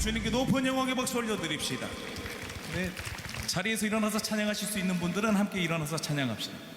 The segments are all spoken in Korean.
주님께 높은 영광의 박수 올려드립시다. 네, 자리에서 일어나서 찬양하실 수 있는 분들은 함께 일어나서 찬양합시다.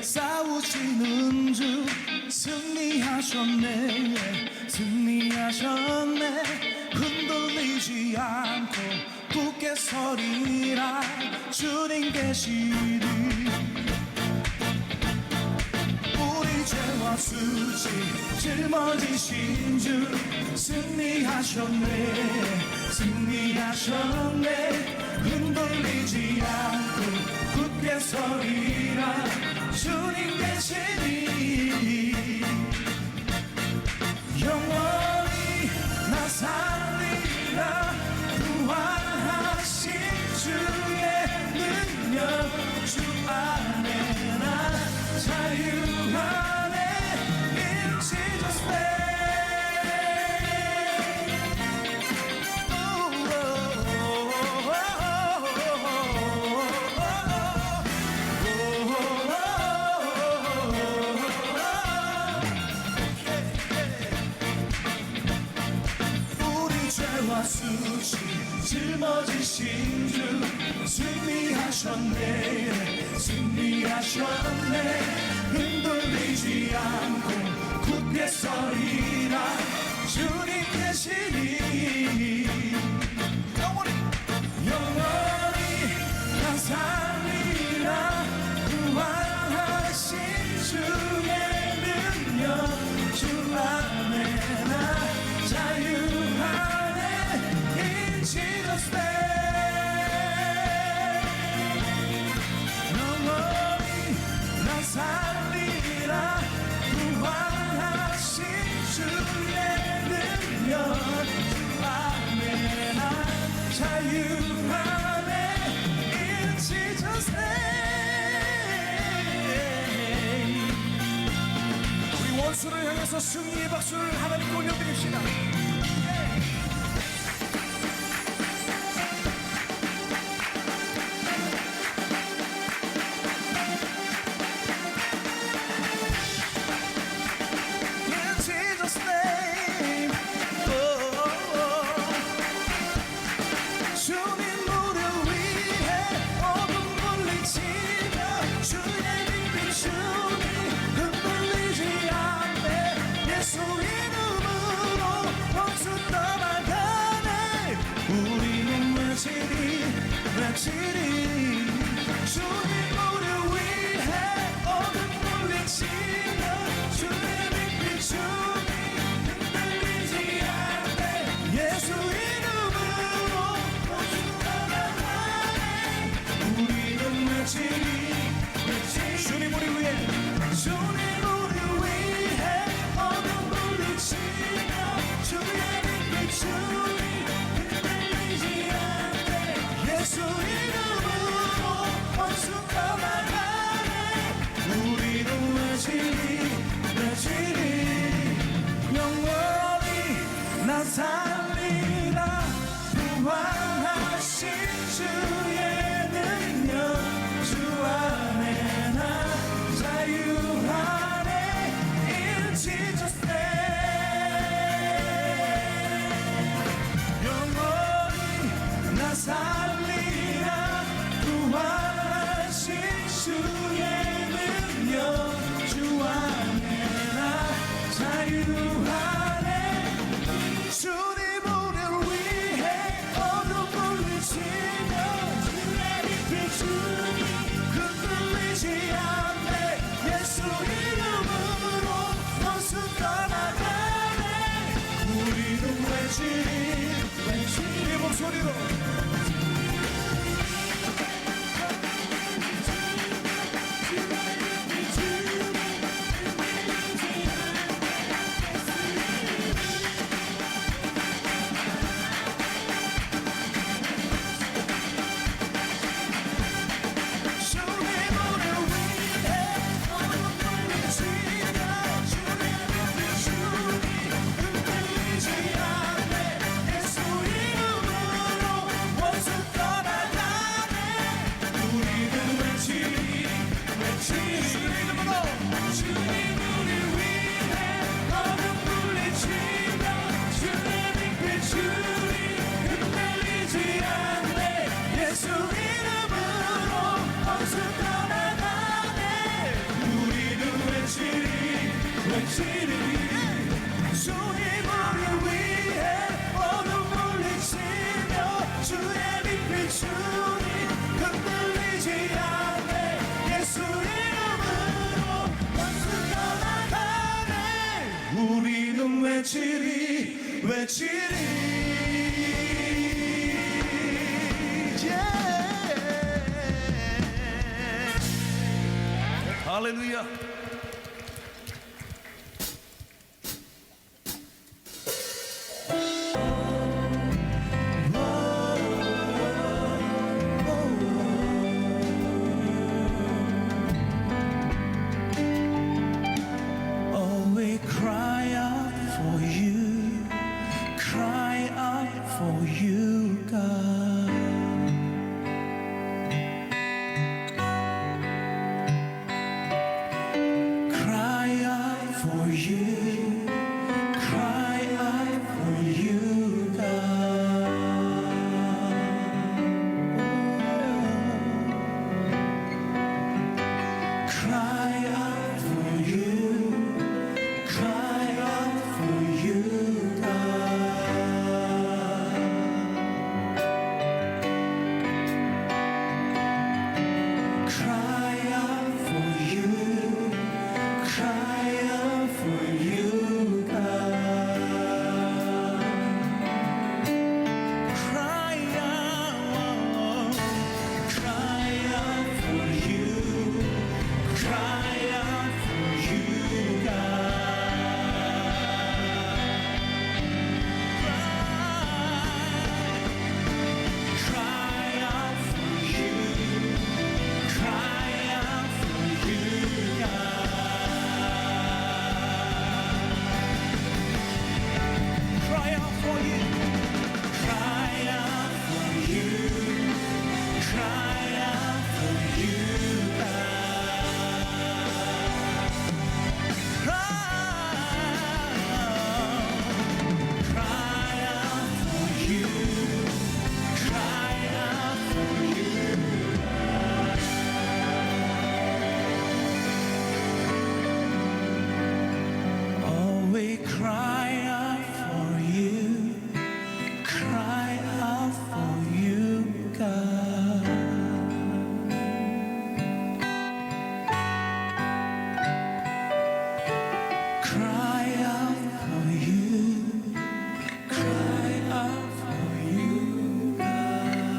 싸우시는 주 승리하셨네, 승리하셨네. 흔들리지 않고 굳게 서리라 주님 계시리. 우리 죄와 수치 짊어지신 주 승리하셨네, 승리하셨네. 흔들리지 않고 굳게 서리라 주님 계시니. 영원히 나 살리라 부활하신 주의 능력. 주 안에 나 자유 안에 in Jesus 죄와 수치 짊어지신 주 승리하셨네, 승리하셨네. 흔들리지 않고 굳게 서리라 주님 계시니. 영원히 나 살리라 부활하신 주의 능력. 주 안에 나 자유 Jesus name. 영원히 나 살리라 부활하신 주의 능력. 안에 나 자유 안에 in Jesus name. 우리 원수를 향해서 승리의 박수를 하나님께 올려드립시다. 주님 우리 위해 어둠 물리치며 주의 빛 비추니 흔들리지 않네. 예수 이름으로 모두 떠나가네. 우리는 외치리, 주님 우리 위해, 주님 우리 위해 어둠 물리치며 주의 빛 비추니 흔들리지 않네. 예수 우리는 외치리 영원히 나 살리라 부활하신 주의 능력. 주 안에 나 자유 안에 in Jesus name. 영원히 나 살리라 부활하신 주의 능력. 주 안에 나 자유 안에. 주님 우리를 위해 어둠 물리치며 주의 빛 비추니 흔들리지 않네. 예수 이름으로 원수 떠나가네. 우리는 외치리 이 목소리로 외치리 주님을 위해 어둠 물리치며 주의 빛 비추니 흔들리지 않네 예수 이름으로 원수 떠나가네 우리는 외치리 외치리 할렐루야. Oh, we cry out for you, cry out for you, God. Cry out for you, cry out for you, God. Cry out for you, cry out for you, God. Cry out for you, cry out for you, God. Cry out for you, cry out for you, God. Cry out for you, cry out for you, God. Cry out for you, cry out for you, cry out for you, God. Cry out for you, cry out for you. Oh, we cry out for you, cry out for you, God. Cry out for you, cry out for you, God.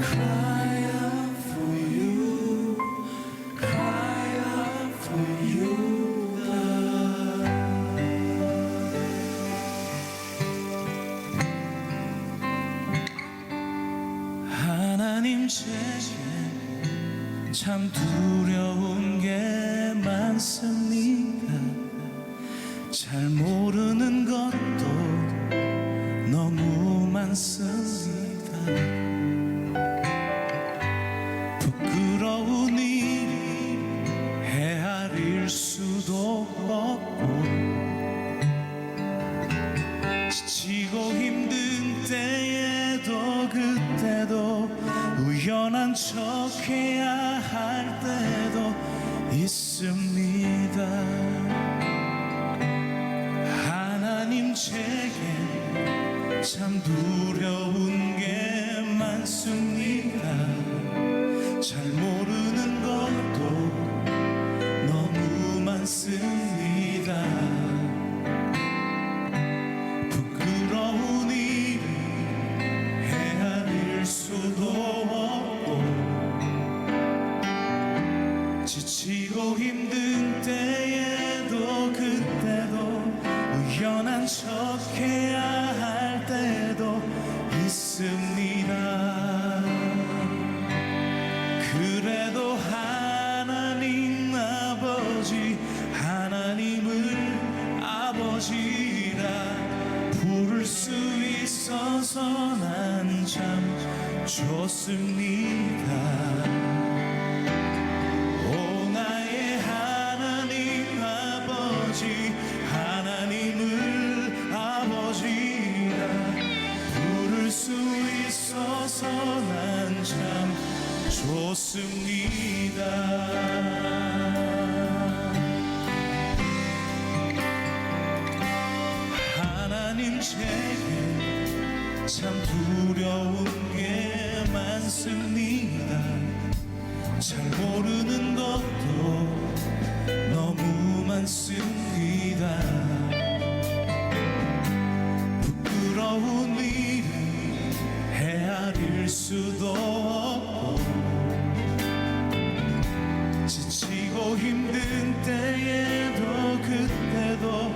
Cry out for you. Cry out for you, cry out for you, God. 하나님 제겐 참 두려운 게 많습니다. 잘 모르는 것도 너무 많습니다. 부끄러운 일이 헤아릴 수도 없고 지치고 힘든 때에도 그때도 우연한 척해야 할 때도 있습니다. 하나님 제겐 참 두려운 게 많습니다. 잘 모르는 것도 너무 많습니다. 부끄러운 일이 헤아릴 수도 없고 지치고 힘든 때에도 그때도 우연한 척해야 할 때도 있습니다. 그래도 하나님 아버지 하나님을 아버지라 부를 수 있어서 난 참 좋습니다. 오 나의 하나님 아버지 하나님을 아버지라 부를 수 있어서 난 참 좋습니다. 하나님 제게 참 두려운 게 많습니다. 잘 모르는 것도 너무 많습니다. 부끄러운 일을 헤아릴 수도 없고 지치고 힘든 때에도 그때도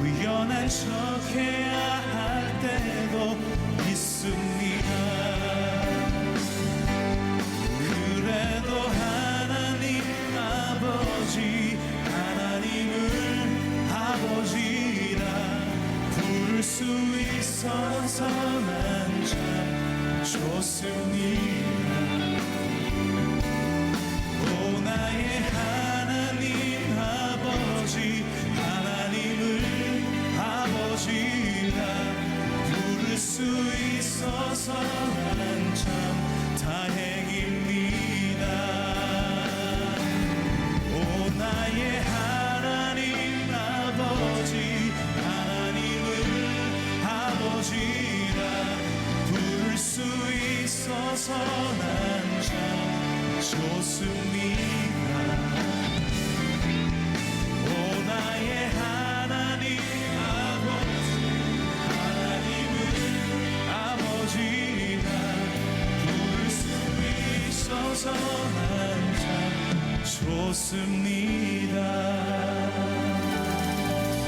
우연한 척해야 할 때도 있습니다. 그래도 하나님 아버지 하나님을 아버지라 부를 수 있어서 난 참 좋습니다. 오 나의 하나님 아버지 하나님을 아버지라 부를 수 있어서 난 참 다행입니다. 오 나의 하나님 아버지 하나님을 아버지라 부를 수 있어서 난 참 좋습니다. 오 나의 하나님 아버지 하나님을 아버지라 부를 수 있어서 난 참 좋습니다.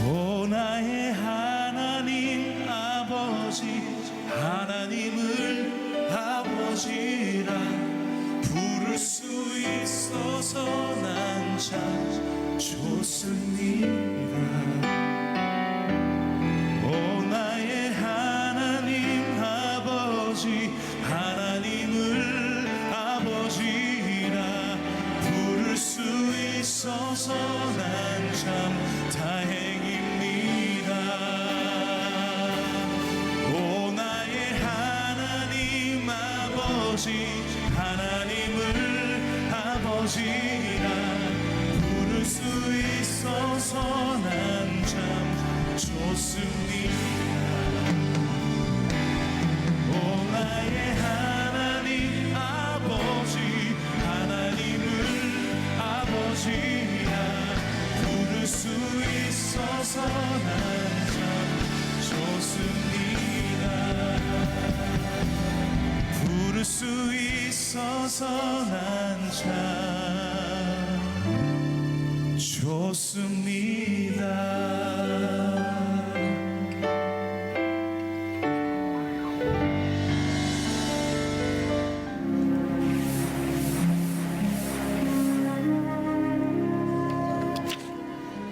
오 나의 하나님 아버지 하나님을 아버지라 부를 수 있어서 난 참 좋습니다. 오 나의 하나님 아버지 하나님을 아버지라 부를 수 있어서 난 참 다행입니다. 오 나의 하나님 아버지 하나님을 아버지라 부를 수 있어서 난 참 좋습니다. 오 나의 하나님 아버지 하나님을 아버지라 부를 수 있어서 난 참 좋습니다. 부를 수 있어서 난 참 좋습니다.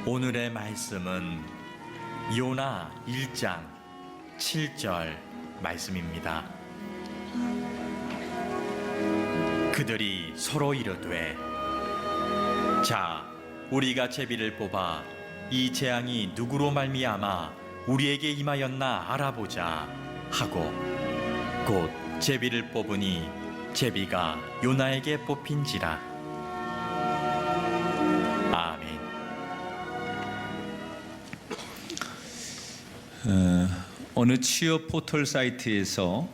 오늘의 말씀은 요나 1장 7절 말씀입니다. 그들이 서로 이르되 자 우리가 제비를 뽑아 이 재앙이 누구로 말미암아 우리에게 임하였나 알아보자 하고 곧 제비를 뽑으니 제비가 요나에게 뽑힌지라. 아멘. 어느 취업 포털 사이트에서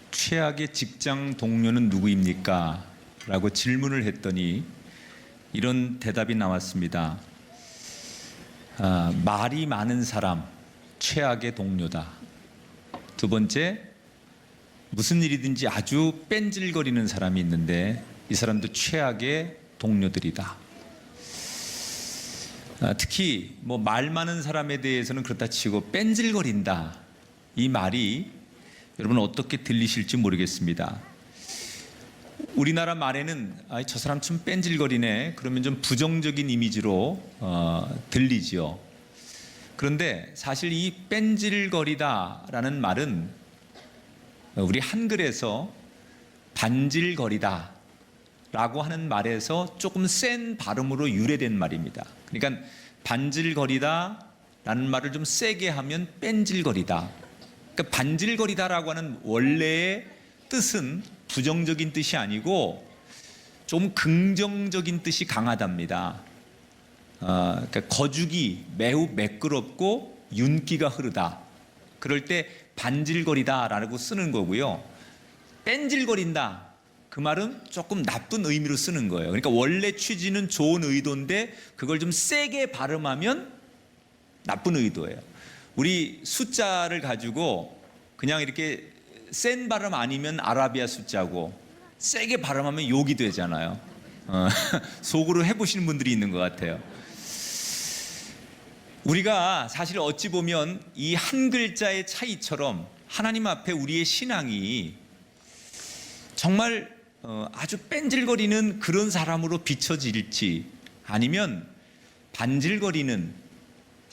최악의 직장 동료는 누구입니까? 라고 질문을 했더니 이런 대답이 나왔습니다. 말이 많은 사람, 최악의 동료다. 두 번째, 무슨 일이든지 아주 뺀질거리는 사람이 있는데 이 사람도 최악의 동료들이다. 특히 말 많은 사람에 대해서는 그렇다 치고 뺀질거린다. 이 말이 여러분 어떻게 들리실지 모르겠습니다. 우리나라 말에는 저 사람 좀 뺀질거리네. 그러면 좀 부정적인 이미지로 들리지요. 그런데 사실 이 뺀질거리다라는 말은 우리 한글에서 반질거리다 라고 하는 말에서 조금 센 발음으로 유래된 말입니다. 그러니까 반질거리다 라는 말을 좀 세게 하면 뺀질거리다. 그러니까 반질거리다라고 하는 원래의 뜻은 부정적인 뜻이 아니고 좀 긍정적인 뜻이 강하답니다. 그러니까 거죽이 매우 매끄럽고 윤기가 흐르다. 그럴 때 반질거리다라고 쓰는 거고요. 뺀질거린다. 그 말은 조금 나쁜 의미로 쓰는 거예요. 그러니까 원래 취지는 좋은 의도인데 그걸 좀 세게 발음하면 나쁜 의도예요. 우리 숫자를 가지고 그냥 이렇게 센 발음 아니면 아라비아 숫자고 세게 발음하면 욕이 되잖아요. 속으로 해보시는 분들이 있는 것 같아요. 우리가 사실 어찌 보면 이 한 글자의 차이처럼 하나님 앞에 우리의 신앙이 정말 아주 뺀질거리는 그런 사람으로 비춰질지 아니면 반질거리는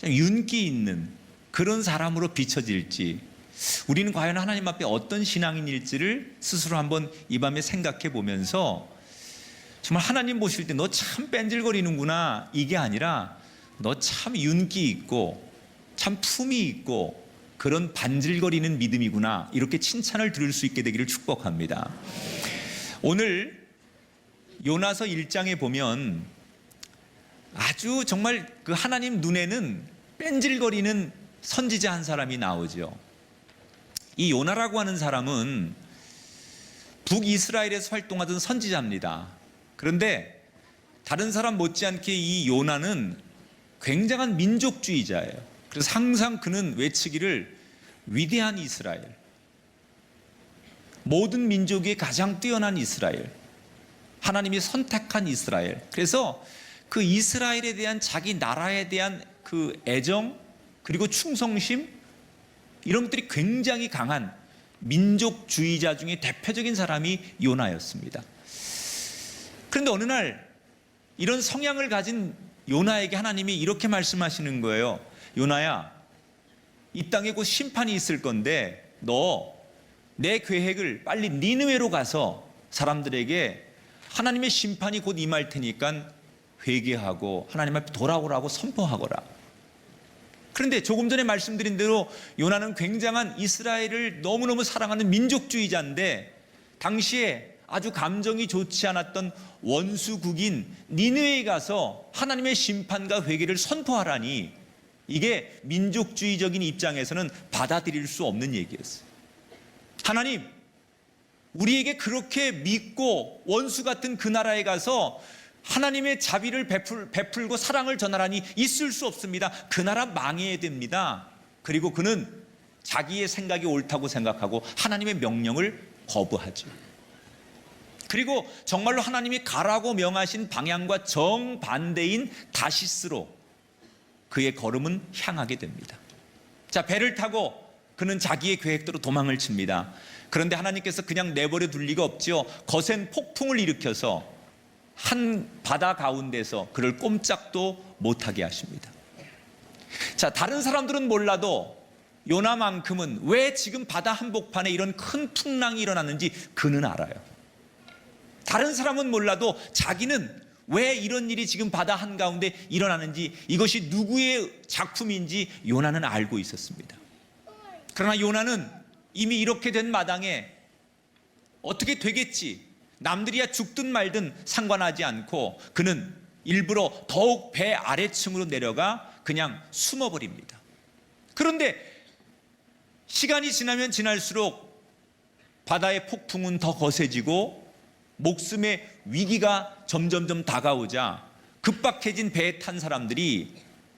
윤기 있는 그런 사람으로 비춰질지 우리는 과연 하나님 앞에 어떤 신앙인일지를 스스로 한번 이 밤에 생각해 보면서 정말 하나님 보실 때 너 참 뺀질거리는구나 이게 아니라 너 참 윤기 있고 참 품이 있고 그런 반질거리는 믿음이구나 이렇게 칭찬을 들을 수 있게 되기를 축복합니다. 오늘 요나서 1장에 보면 아주 정말 그 하나님 눈에는 뺀질거리는 선지자 한 사람이 나오죠. 이 요나라고 하는 사람은 북이스라엘에서 활동하던 선지자입니다. 그런데 다른 사람 못지않게 이 요나는 굉장한 민족주의자예요. 그래서 항상 그는 외치기를 위대한 이스라엘, 모든 민족이 가장 뛰어난 이스라엘, 하나님이 선택한 이스라엘. 그래서 그 이스라엘에 대한 자기 나라에 대한 그 애정 그리고 충성심 이런 것들이 굉장히 강한 민족주의자 중에 대표적인 사람이 요나였습니다. 그런데 어느 날 이런 성향을 가진 요나에게 하나님이 이렇게 말씀하시는 거예요. 요나야, 이 땅에 곧 심판이 있을 건데 너 내 계획을 빨리 니느웨로 가서 사람들에게 하나님의 심판이 곧 임할 테니까 회개하고 하나님 앞에 돌아오라고 선포하거라. 그런데 조금 전에 말씀드린 대로 요나는 굉장한 이스라엘을 너무너무 사랑하는 민족주의자인데 당시에 아주 감정이 좋지 않았던 원수국인 니느웨에 가서 하나님의 심판과 회개를 선포하라니 이게 민족주의적인 입장에서는 받아들일 수 없는 얘기였어요. 하나님, 우리에게 그렇게 믿고 원수 같은 그 나라에 가서 하나님의 자비를 베풀고 사랑을 전하라니 있을 수 없습니다. 그 나라 망해야 됩니다. 그리고 그는 자기의 생각이 옳다고 생각하고 하나님의 명령을 거부하죠. 그리고 정말로 하나님이 가라고 명하신 방향과 정반대인 다시스로 그의 걸음은 향하게 됩니다. 자, 배를 타고 그는 자기의 계획대로 도망을 칩니다. 그런데 하나님께서 그냥 내버려 둘 리가 없지요. 거센 폭풍을 일으켜서 한 바다 가운데서 그를 꼼짝도 못하게 하십니다. 자, 다른 사람들은 몰라도 요나만큼은 왜 지금 바다 한복판에 이런 큰 풍랑이 일어났는지 그는 알아요. 다른 사람은 몰라도 자기는 왜 이런 일이 지금 바다 한가운데 일어나는지 이것이 누구의 작품인지 요나는 알고 있었습니다. 그러나 요나는 이미 이렇게 된 마당에 어떻게 되겠지, 남들이야 죽든 말든 상관하지 않고 그는 일부러 더욱 배 아래층으로 내려가 그냥 숨어버립니다. 그런데 시간이 지나면 지날수록 바다의 폭풍은 더 거세지고 목숨의 위기가 점점점 다가오자 급박해진 배에 탄 사람들이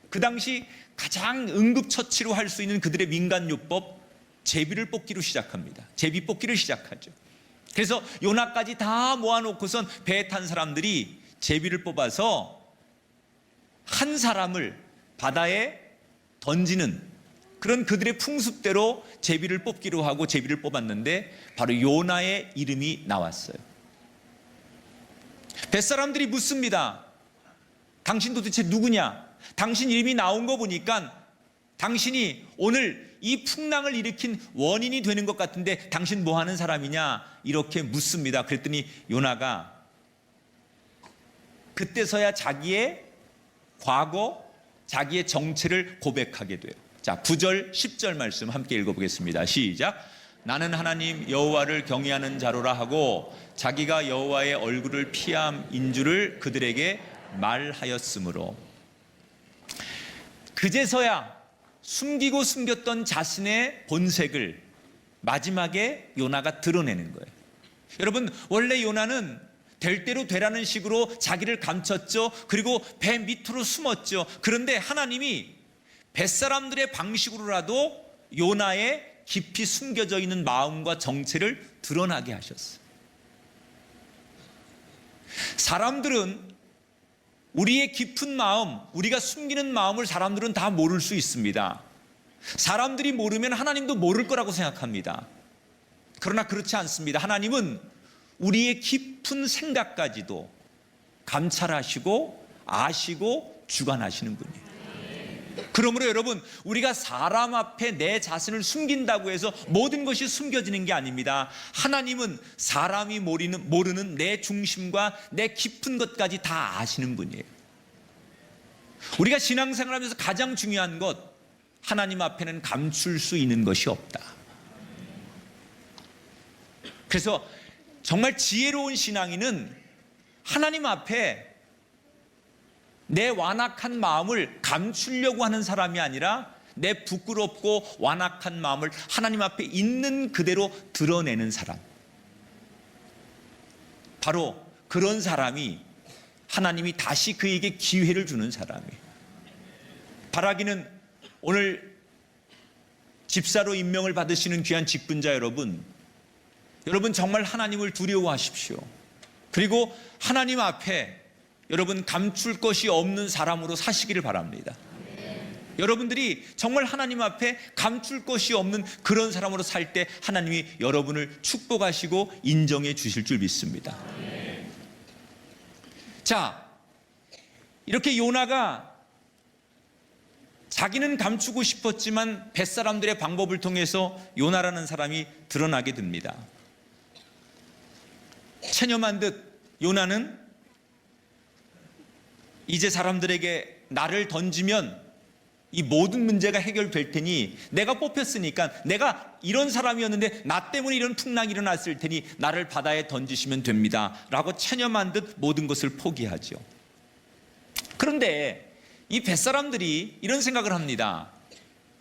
그 당시 가장 응급처치로 할 수 있는 그들의 민간요법 제비를 뽑기로 시작합니다. 제비 뽑기를 시작하죠. 그래서 요나까지 다 모아놓고선 배에 탄 사람들이 제비를 뽑아서 한 사람을 바다에 던지는 그런 그들의 풍습대로 제비를 뽑기로 하고 제비를 뽑았는데 바로 요나의 이름이 나왔어요. 뱃사람들이 묻습니다. 당신 도대체 누구냐? 당신 이름이 나온 거 보니까 당신이 오늘 이 풍랑을 일으킨 원인이 되는 것 같은데 당신 뭐 하는 사람이냐? 이렇게 묻습니다. 그랬더니 요나가 그때서야 자기의 과거, 자기의 정체를 고백하게 돼요. 자, 9절, 10절 말씀 함께 읽어보겠습니다. 시작. 나는 하나님 여호와를 경외하는 자로라 하고 자기가 여호와의 얼굴을 피함인 줄을 그들에게 말하였으므로 그제서야 숨기고 숨겼던 자신의 본색을 마지막에 요나가 드러내는 거예요. 여러분, 원래 요나는 될 대로 되라는 식으로 자기를 감췄죠. 그리고 배 밑으로 숨었죠. 그런데 하나님이 뱃사람들의 방식으로라도 요나의 깊이 숨겨져 있는 마음과 정체를 드러나게 하셨어요. 사람들은 우리의 깊은 마음, 우리가 숨기는 마음을 사람들은 다 모를 수 있습니다. 사람들이 모르면 하나님도 모를 거라고 생각합니다. 그러나 그렇지 않습니다. 하나님은 우리의 깊은 생각까지도 감찰하시고 아시고 주관하시는 분이에요. 그러므로 여러분, 우리가 사람 앞에 내 자신을 숨긴다고 해서 모든 것이 숨겨지는 게 아닙니다. 하나님은 사람이 모르는 내 중심과 내 깊은 것까지 다 아시는 분이에요. 우리가 신앙생활하면서 가장 중요한 것, 하나님 앞에는 감출 수 있는 것이 없다. 그래서 정말 지혜로운 신앙인은 하나님 앞에 내 완악한 마음을 감추려고 하는 사람이 아니라 내 부끄럽고 완악한 마음을 하나님 앞에 있는 그대로 드러내는 사람. 바로 그런 사람이 하나님이 다시 그에게 기회를 주는 사람이에요. 바라기는 오늘 집사로 임명을 받으시는 귀한 직분자 여러분 정말 하나님을 두려워하십시오. 그리고 하나님 앞에 여러분 감출 것이 없는 사람으로 사시기를 바랍니다. 여러분들이 정말 하나님 앞에 감출 것이 없는 그런 사람으로 살 때 하나님이 여러분을 축복하시고 인정해 주실 줄 믿습니다. 자, 이렇게 요나가 자기는 감추고 싶었지만 뱃사람들의 방법을 통해서 요나라는 사람이 드러나게 됩니다. 체념한 듯 요나는 이제 사람들에게 나를 던지면 이 모든 문제가 해결될 테니, 내가 뽑혔으니까, 내가 이런 사람이었는데 나 때문에 이런 풍랑이 일어났을 테니 나를 바다에 던지시면 됩니다 라고 체념한 듯 모든 것을 포기하죠. 그런데 이 뱃사람들이 이런 생각을 합니다.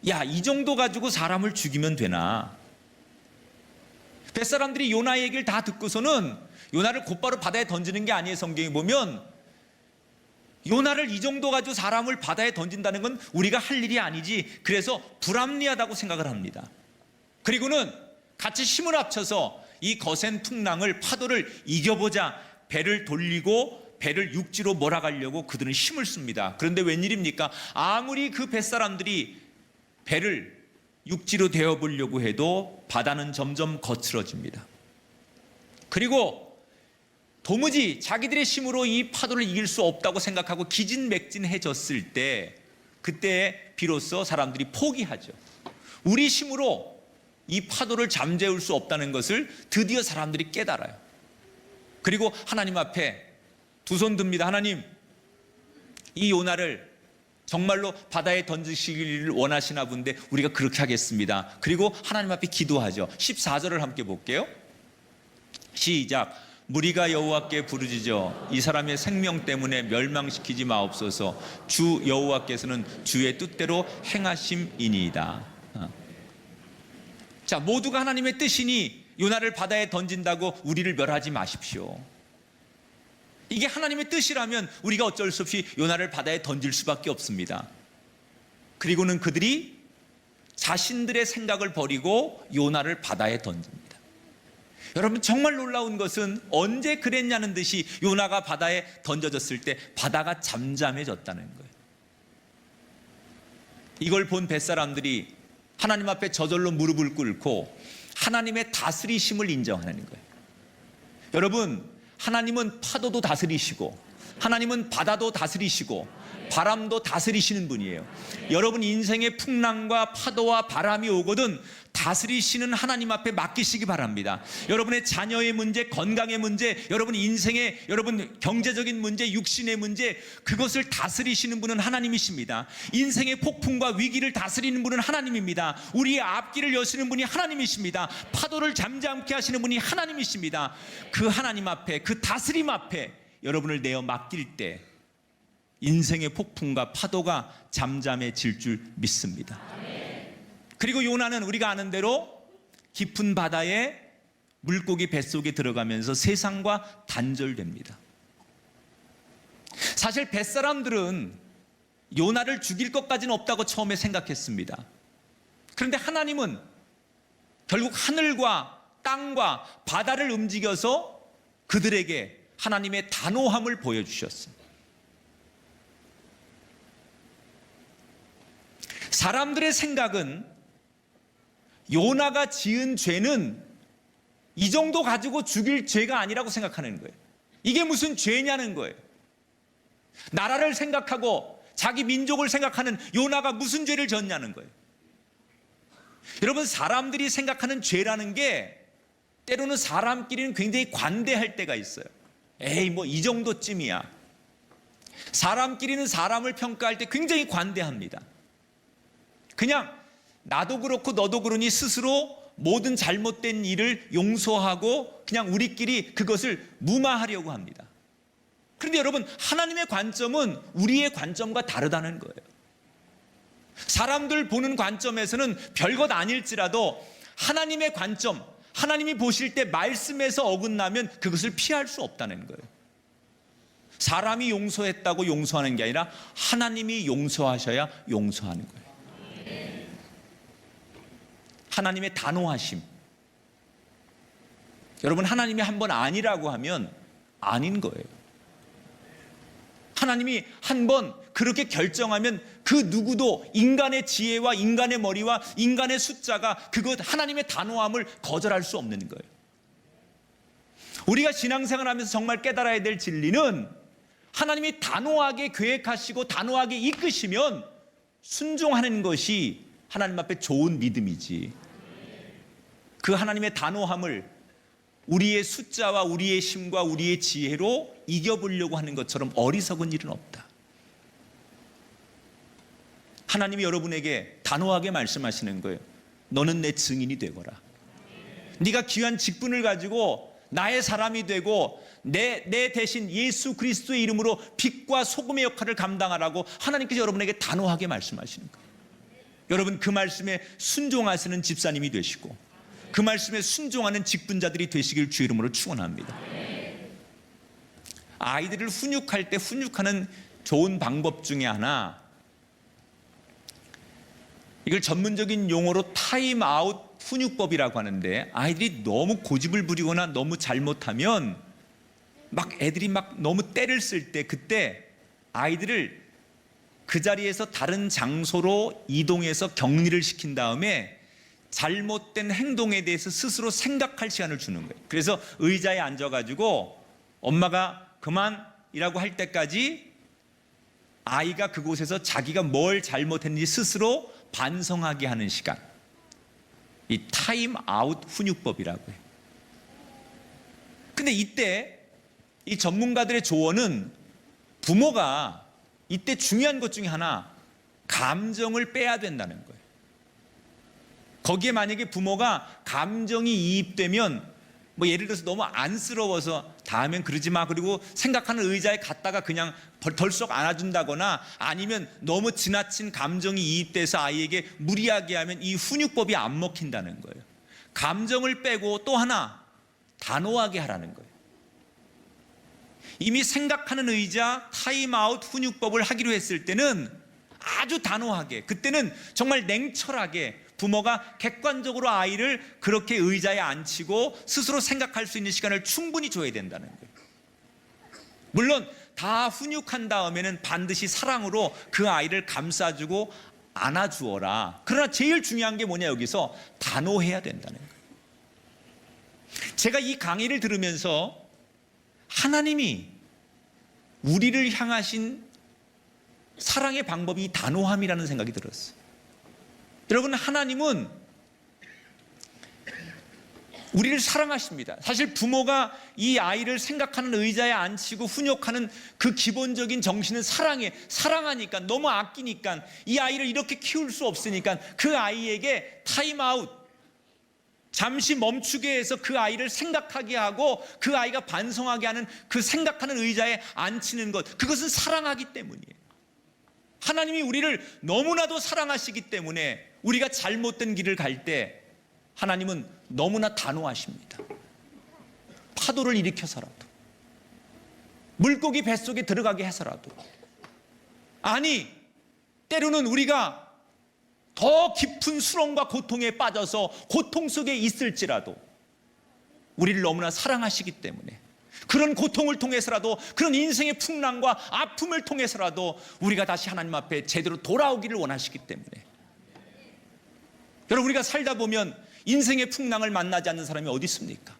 야, 이 정도 가지고 사람을 죽이면 되나? 뱃사람들이 요나 얘기를 다 듣고서는 요나를 곧바로 바다에 던지는 게 아니에요. 성경에 보면 요나를 이 정도 가지고 사람을 바다에 던진다는 건 우리가 할 일이 아니지, 그래서 불합리하다고 생각을 합니다. 그리고는 같이 힘을 합쳐서 이 거센 풍랑을, 파도를 이겨보자, 배를 돌리고 배를 육지로 몰아가려고 그들은 힘을 씁니다. 그런데 웬일입니까? 아무리 그 뱃사람들이 배를 육지로 대어보려고 해도 바다는 점점 거칠어집니다. 그리고 도무지 자기들의 힘으로 이 파도를 이길 수 없다고 생각하고 기진맥진해졌을 때, 그때 비로소 사람들이 포기하죠. 우리 힘으로 이 파도를 잠재울 수 없다는 것을 드디어 사람들이 깨달아요. 그리고 하나님 앞에 두 손 듭니다. 하나님, 이 요나를 정말로 바다에 던지시기를 원하시나 본데 우리가 그렇게 하겠습니다. 그리고 하나님 앞에 기도하죠. 14절을 함께 볼게요. 시작. 무리가 여호와께 부르짖어 이 사람의 생명 때문에 멸망시키지 마옵소서. 주 여호와께서는 주의 뜻대로 행하심이니이다. 자, 모두가 하나님의 뜻이니 요나를 바다에 던진다고 우리를 멸하지 마십시오. 이게 하나님의 뜻이라면 우리가 어쩔 수 없이 요나를 바다에 던질 수밖에 없습니다. 그리고는 그들이 자신들의 생각을 버리고 요나를 바다에 던집니다. 여러분, 정말 놀라운 것은 언제 그랬냐는 듯이 요나가 바다에 던져졌을 때 바다가 잠잠해졌다는 거예요. 이걸 본 뱃사람들이 하나님 앞에 저절로 무릎을 꿇고 하나님의 다스리심을 인정하는 거예요. 여러분, 하나님은 파도도 다스리시고 하나님은 바다도 다스리시고 바람도 다스리시는 분이에요. 여러분 인생의 풍랑과 파도와 바람이 오거든 다스리시는 하나님 앞에 맡기시기 바랍니다. 여러분의 자녀의 문제, 건강의 문제, 여러분 인생의, 여러분 경제적인 문제, 육신의 문제, 그것을 다스리시는 분은 하나님이십니다. 인생의 폭풍과 위기를 다스리는 분은 하나님입니다. 우리의 앞길을 여시는 분이 하나님이십니다. 파도를 잠잠케 하시는 분이 하나님이십니다. 그 하나님 앞에, 그 다스림 앞에 여러분을 내어 맡길 때 인생의 폭풍과 파도가 잠잠해질 줄 믿습니다. 그리고 요나는 우리가 아는 대로 깊은 바다에 물고기 뱃속에 들어가면서 세상과 단절됩니다. 사실 뱃사람들은 요나를 죽일 것까지는 없다고 처음에 생각했습니다. 그런데 하나님은 결국 하늘과 땅과 바다를 움직여서 그들에게 하나님의 단호함을 보여주셨습니다. 사람들의 생각은 요나가 지은 죄는 이 정도 가지고 죽일 죄가 아니라고 생각하는 거예요. 이게 무슨 죄냐는 거예요. 나라를 생각하고 자기 민족을 생각하는 요나가 무슨 죄를 졌냐는 거예요. 여러분 사람들이 생각하는 죄라는 게 때로는 사람끼리는 굉장히 관대할 때가 있어요. 에이 뭐 이 정도쯤이야. 사람끼리는 사람을 평가할 때 굉장히 관대합니다. 그냥 나도 그렇고 너도 그러니 스스로 모든 잘못된 일을 용서하고 그냥 우리끼리 그것을 무마하려고 합니다. 그런데 여러분 하나님의 관점은 우리의 관점과 다르다는 거예요. 사람들 보는 관점에서는 별것 아닐지라도 하나님의 관점, 하나님이 보실 때 말씀에서 어긋나면 그것을 피할 수 없다는 거예요. 사람이 용서했다고 용서하는 게 아니라 하나님이 용서하셔야 용서하는 거예요. 하나님의 단호하심. 여러분 하나님이 한번 아니라고 하면 아닌 거예요. 하나님이 한번 그렇게 결정하면 그 누구도 인간의 지혜와 인간의 머리와 인간의 숫자가 그것 하나님의 단호함을 거절할 수 없는 거예요. 우리가 신앙생활하면서 정말 깨달아야 될 진리는 하나님이 단호하게 계획하시고 단호하게 이끄시면 순종하는 것이 하나님 앞에 좋은 믿음이지, 그 하나님의 단호함을 우리의 숫자와 우리의 힘과 우리의 지혜로 이겨보려고 하는 것처럼 어리석은 일은 없다. 하나님이 여러분에게 단호하게 말씀하시는 거예요. 너는 내 증인이 되거라. 네가 귀한 직분을 가지고 나의 사람이 되고 내 대신 예수 그리스도의 이름으로 빛과 소금의 역할을 감당하라고 하나님께서 여러분에게 단호하게 말씀하시는 거예요. 여러분 그 말씀에 순종하시는 집사님이 되시고 그 말씀에 순종하는 직분자들이 되시길 주의 이름으로 축원합니다. 아이들을 훈육할 때 훈육하는 좋은 방법 중에 하나, 이걸 전문적인 용어로 타임아웃 훈육법이라고 하는데, 아이들이 너무 고집을 부리거나 너무 잘못하면 막 애들이 막 너무 때를 쓸 때, 그때 아이들을 그 자리에서 다른 장소로 이동해서 격리를 시킨 다음에 잘못된 행동에 대해서 스스로 생각할 시간을 주는 거예요. 그래서 의자에 앉아가지고 엄마가 그만이라고 할 때까지 아이가 그곳에서 자기가 뭘 잘못했는지 스스로 반성하게 하는 시간, 이 타임아웃 훈육법이라고 해요. 근데 이때 이 전문가들의 조언은 부모가 이때 중요한 것 중에 하나, 감정을 빼야 된다는 거예요. 거기에 만약에 부모가 감정이 이입되면 뭐 예를 들어서 너무 안쓰러워서 다음엔 그러지 마, 그리고 생각하는 의자에 갔다가 그냥 덜썩 안아준다거나, 아니면 너무 지나친 감정이 이입돼서 아이에게 무리하게 하면 이 훈육법이 안 먹힌다는 거예요. 감정을 빼고 또 하나 단호하게 하라는 거예요. 이미 생각하는 의자 타임아웃 훈육법을 하기로 했을 때는 아주 단호하게, 그때는 정말 냉철하게 부모가 객관적으로 아이를 그렇게 의자에 앉히고 스스로 생각할 수 있는 시간을 충분히 줘야 된다는 거예요. 물론 다 훈육한 다음에는 반드시 사랑으로 그 아이를 감싸주고 안아주어라. 그러나 제일 중요한 게 뭐냐, 여기서 단호해야 된다는 거예요. 제가 이 강의를 들으면서 하나님이 우리를 향하신 사랑의 방법이 단호함이라는 생각이 들었어요. 여러분, 하나님은 우리를 사랑하십니다. 사실 부모가 이 아이를 생각하는 의자에 앉히고 훈육하는 그 기본적인 정신은 사랑하니까, 너무 아끼니까, 이 아이를 이렇게 키울 수 없으니까 그 아이에게 타임아웃, 잠시 멈추게 해서 그 아이를 생각하게 하고 그 아이가 반성하게 하는 그 생각하는 의자에 앉히는 것, 그것은 사랑하기 때문이에요. 하나님이 우리를 너무나도 사랑하시기 때문에 우리가 잘못된 길을 갈 때 하나님은 너무나 단호하십니다. 파도를 일으켜서라도, 물고기 뱃속에 들어가게 해서라도, 아니 때로는 우리가 더 깊은 수렁과 고통에 빠져서 고통 속에 있을지라도 우리를 너무나 사랑하시기 때문에 그런 고통을 통해서라도, 그런 인생의 풍랑과 아픔을 통해서라도 우리가 다시 하나님 앞에 제대로 돌아오기를 원하시기 때문에, 여러분, 우리가 살다 보면 인생의 풍랑을 만나지 않는 사람이 어디 있습니까?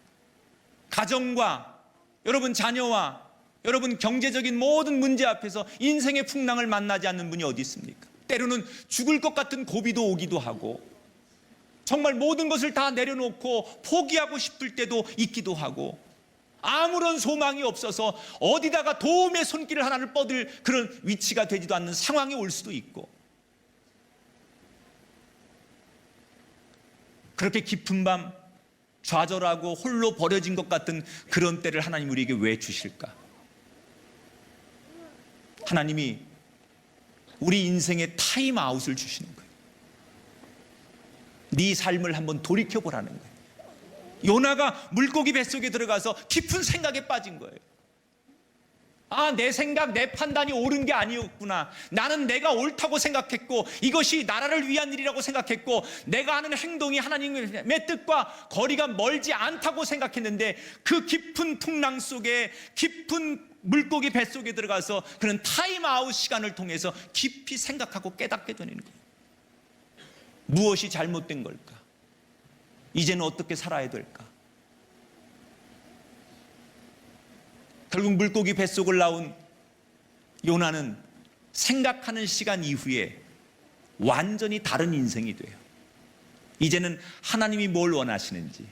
가정과 여러분 자녀와 여러분 경제적인 모든 문제 앞에서 인생의 풍랑을 만나지 않는 분이 어디 있습니까? 때로는 죽을 것 같은 고비도 오기도 하고, 정말 모든 것을 다 내려놓고 포기하고 싶을 때도 있기도 하고, 아무런 소망이 없어서 어디다가 도움의 손길을 하나를 뻗을 그런 위치가 되지도 않는 상황이 올 수도 있고, 그렇게 깊은 밤 좌절하고 홀로 버려진 것 같은 그런 때를 하나님 우리에게 왜 주실까? 하나님이 우리 인생에 타임아웃을 주시는 거예요. 네 삶을 한번 돌이켜보라는 거예요. 요나가 물고기 뱃속에 들어가서 깊은 생각에 빠진 거예요. 아, 내 생각, 내 판단이 옳은 게 아니었구나. 나는 내가 옳다고 생각했고, 이것이 나라를 위한 일이라고 생각했고, 내가 하는 행동이 하나님의 뜻과 거리가 멀지 않다고 생각했는데, 그 깊은 풍랑 속에, 깊은 물고기 뱃속에 들어가서 그런 타임아웃 시간을 통해서 깊이 생각하고 깨닫게 되는 거예요. 무엇이 잘못된 걸까? 이제는 어떻게 살아야 될까? 결국 물고기 뱃속을 나온 요나는 생각하는 시간 이후에 완전히 다른 인생이 돼요. 이제는 하나님이 뭘 원하시는지,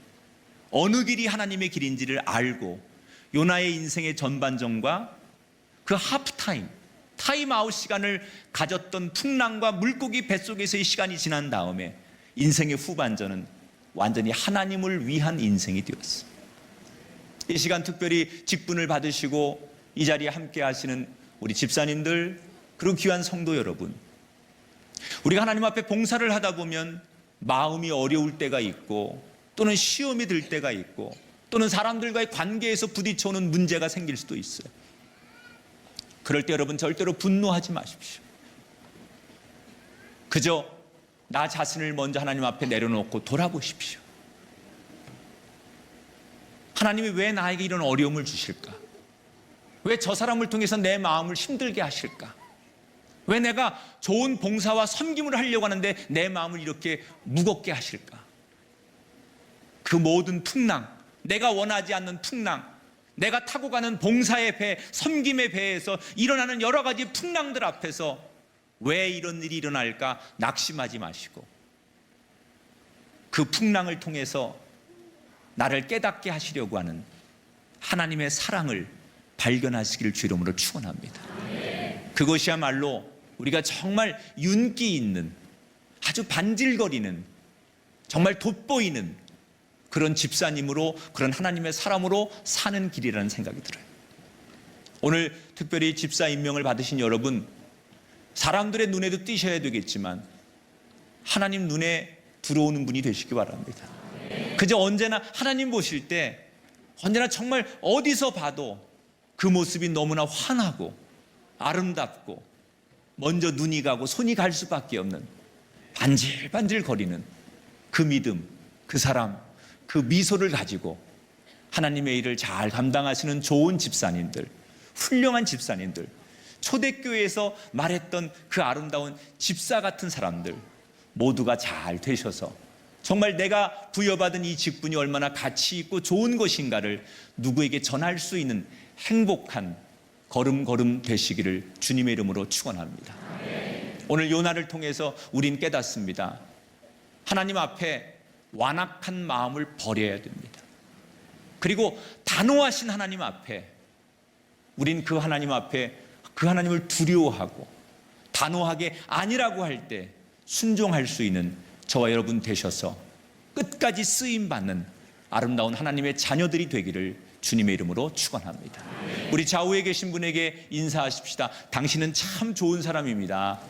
어느 길이 하나님의 길인지를 알고, 요나의 인생의 전반전과 그 하프타임, 타임아웃 시간을 가졌던 풍랑과 물고기 뱃속에서의 시간이 지난 다음에 인생의 후반전은 완전히 하나님을 위한 인생이 되었어요. 이 시간 특별히 직분을 받으시고 이 자리에 함께 하시는 우리 집사님들, 그리고 귀한 성도 여러분, 우리가 하나님 앞에 봉사를 하다 보면 마음이 어려울 때가 있고, 또는 시험이 들 때가 있고, 또는 사람들과의 관계에서 부딪혀오는 문제가 생길 수도 있어요. 그럴 때 여러분 절대로 분노하지 마십시오. 그저 나 자신을 먼저 하나님 앞에 내려놓고 돌아보십시오. 하나님이 왜 나에게 이런 어려움을 주실까? 왜 저 사람을 통해서 내 마음을 힘들게 하실까? 왜 내가 좋은 봉사와 섬김을 하려고 하는데 내 마음을 이렇게 무겁게 하실까? 그 모든 풍랑, 내가 원하지 않는 풍랑, 내가 타고 가는 봉사의 배, 섬김의 배에서 일어나는 여러 가지 풍랑들 앞에서 왜 이런 일이 일어날까 낙심하지 마시고, 그 풍랑을 통해서 나를 깨닫게 하시려고 하는 하나님의 사랑을 발견하시기를 주 이름으로 축원합니다. 그것이야말로 우리가 정말 윤기 있는, 아주 반질거리는, 정말 돋보이는 그런 집사님으로, 그런 하나님의 사람으로 사는 길이라는 생각이 들어요. 오늘 특별히 집사 임명을 받으신 여러분, 사람들의 눈에도 띄셔야 되겠지만 하나님 눈에 들어오는 분이 되시기 바랍니다. 그저 언제나 하나님 보실 때 언제나 정말 어디서 봐도 그 모습이 너무나 환하고 아름답고 먼저 눈이 가고 손이 갈 수밖에 없는 반질반질 거리는 그 믿음, 그 사람, 그 미소를 가지고 하나님의 일을 잘 감당하시는 좋은 집사님들, 훌륭한 집사님들, 초대교회에서 말했던 그 아름다운 집사 같은 사람들 모두가 잘 되셔서 정말 내가 부여받은 이 직분이 얼마나 가치 있고 좋은 것인가를 누구에게 전할 수 있는 행복한 걸음걸음 되시기를 주님의 이름으로 축원합니다. 오늘 요나를 통해서 우린 깨닫습니다. 하나님 앞에 완악한 마음을 버려야 됩니다. 그리고 단호하신 하나님 앞에 우린 그 하나님 앞에 그 하나님을 두려워하고 단호하게 아니라고 할 때 순종할 수 있는 저와 여러분 되셔서 끝까지 쓰임받는 아름다운 하나님의 자녀들이 되기를 주님의 이름으로 축원합니다. 우리 좌우에 계신 분에게 인사하십시다. 당신은 참 좋은 사람입니다.